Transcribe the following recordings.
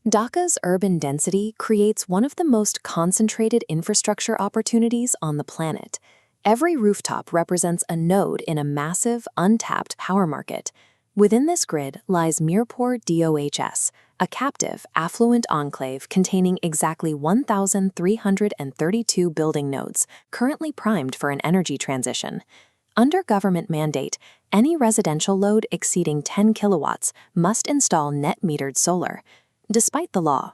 Dhaka's urban density creates one of the most concentrated infrastructure opportunities on the planet. Every rooftop represents a node in a massive, untapped power market. Within this grid lies Mirpur DOHS, a captive, affluent enclave containing exactly 1,332 building nodes, currently primed for an energy transition. Under government mandate, any residential load exceeding 10 kilowatts must install net-metered solar. Despite the law,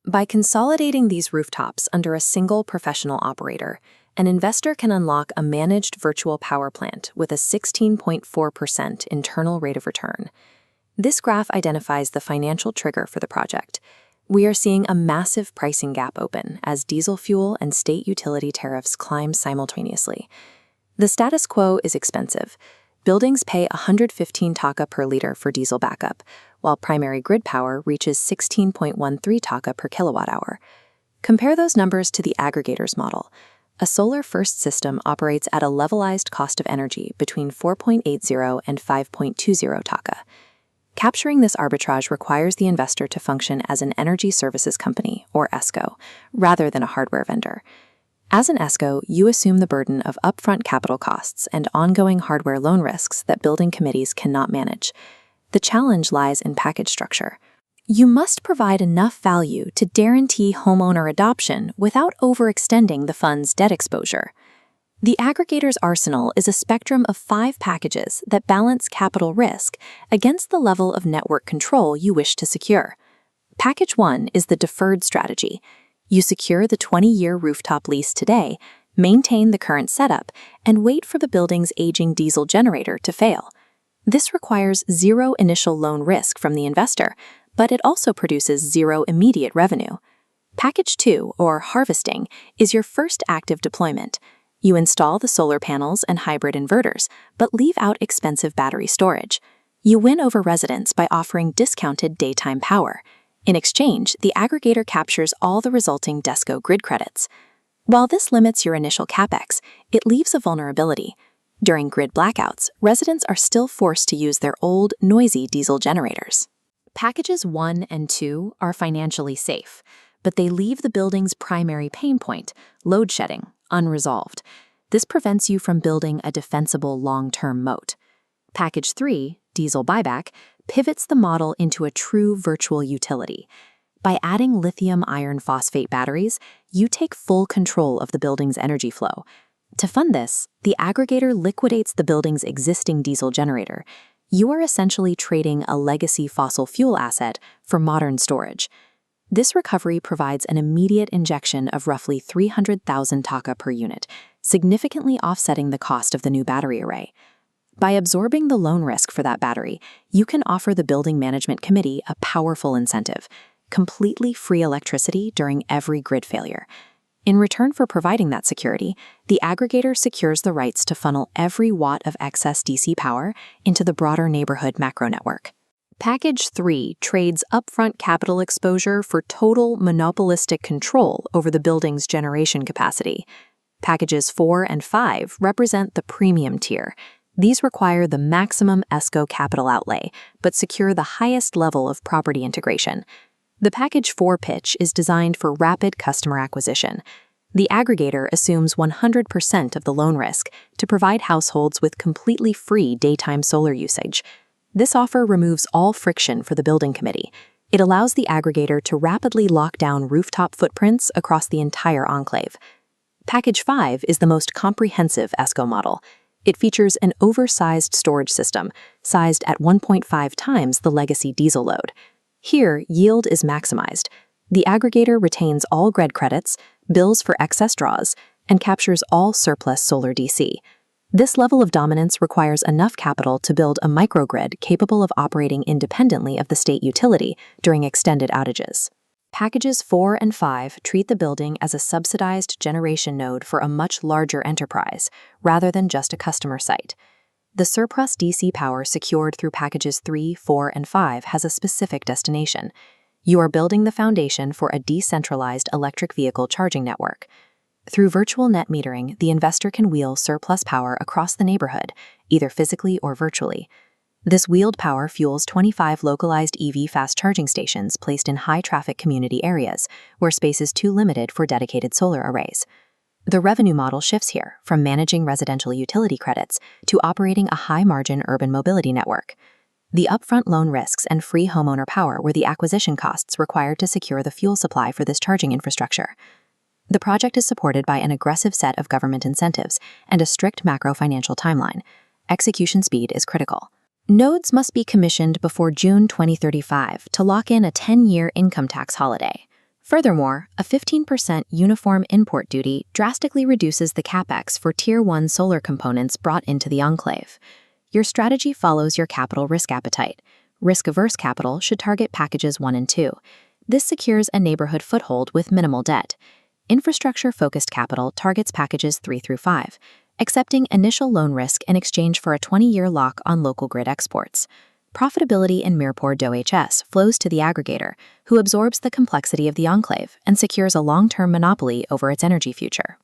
by consolidating these rooftops under a single professional operator, an investor can unlock a managed virtual power plant with a 16.4% internal rate of return. This graph identifies the financial trigger for the project. We are seeing a massive pricing gap open as diesel fuel and state utility tariffs climb simultaneously. The status quo is expensive. Buildings pay 115 taka per liter for diesel backup, while primary grid power reaches 16.13 taka per kilowatt-hour. Compare those numbers to the aggregator's model. A solar-first system operates at a levelized cost of energy between 4.80 and 5.20 taka. Capturing this arbitrage requires the investor to function as an energy services company, or ESCO, rather than a hardware vendor. As an ESCO, you assume the burden of upfront capital costs and ongoing hardware loan risks that building committees cannot manage. The challenge lies in package structure. You must provide enough value to guarantee homeowner adoption without overextending the fund's debt exposure. The aggregator's arsenal is a spectrum of 5 packages that balance capital risk against the level of network control you wish to secure. Package 1 is the deferred strategy. You secure the 20-year rooftop lease today, maintain the current setup, and wait for the building's aging diesel generator to fail. This requires zero initial loan risk from the investor, but it also produces zero immediate revenue. Package 2, or harvesting, is your first active deployment. You install the solar panels and hybrid inverters, but leave out expensive battery storage. You win over residents by offering discounted daytime power. In exchange, the aggregator captures all the resulting DESCO grid credits. While this limits your initial capex, it leaves a vulnerability. During grid blackouts, residents are still forced to use their old, noisy diesel generators. Packages 1 and 2 are financially safe, but they leave the building's primary pain point, load shedding, unresolved. This prevents you from building a defensible long-term moat. Package 3, diesel buyback, pivots the model into a true virtual utility. By adding lithium iron phosphate batteries, you take full control of the building's energy flow. To fund this, the aggregator liquidates the building's existing diesel generator. You are essentially trading a legacy fossil fuel asset for modern storage. This recovery provides an immediate injection of roughly 300,000 taka per unit, significantly offsetting the cost of the new battery array. By absorbing the loan risk for that battery, you can offer the building management committee a powerful incentive: completely free electricity during every grid failure. In return for providing that security, the aggregator secures the rights to funnel every watt of excess DC power into the broader neighborhood macro network. Package 3 trades upfront capital exposure for total monopolistic control over the building's generation capacity. Packages 4 and 5 represent the premium tier. These require the maximum ESCO capital outlay, but secure the highest level of property integration. The Package 4 pitch is designed for rapid customer acquisition. The aggregator assumes 100% of the loan risk to provide households with completely free daytime solar usage. This offer removes all friction for the building committee. It allows the aggregator to rapidly lock down rooftop footprints across the entire enclave. Package 5 is the most comprehensive ESCO model. It features an oversized storage system, sized at 1.5 times the legacy diesel load. Here, yield is maximized. The aggregator retains all grid credits, bills for excess draws, and captures all surplus solar DC. This level of dominance requires enough capital to build a microgrid capable of operating independently of the state utility during extended outages. Packages 4 and 5 treat the building as a subsidized generation node for a much larger enterprise, rather than just a customer site. The surplus DC power secured through Packages 3, 4, and 5 has a specific destination. You are building the foundation for a decentralized electric vehicle charging network. Through virtual net metering, the investor can wheel surplus power across the neighborhood, either physically or virtually. This wheeled power fuels 25 localized EV fast charging stations placed in high-traffic community areas where space is too limited for dedicated solar arrays. The revenue model shifts here from managing residential utility credits to operating a high-margin urban mobility network. The upfront loan risks and free homeowner power were the acquisition costs required to secure the fuel supply for this charging infrastructure. The project is supported by an aggressive set of government incentives and a strict macro-financial timeline. Execution speed is critical. Nodes must be commissioned before June 2035 to lock in a 10-year income tax holiday. Furthermore, a 15% uniform import duty drastically reduces the capex for Tier 1 solar components brought into the enclave. Your strategy follows your capital risk appetite. Risk-averse capital should target packages 1 and 2. This secures a neighborhood foothold with minimal debt. Infrastructure-focused capital targets packages 3 through 5, accepting initial loan risk in exchange for a 20-year lock on local grid exports. Profitability in Mirpur DOHS flows to the aggregator, who absorbs the complexity of the enclave and secures a long-term monopoly over its energy future.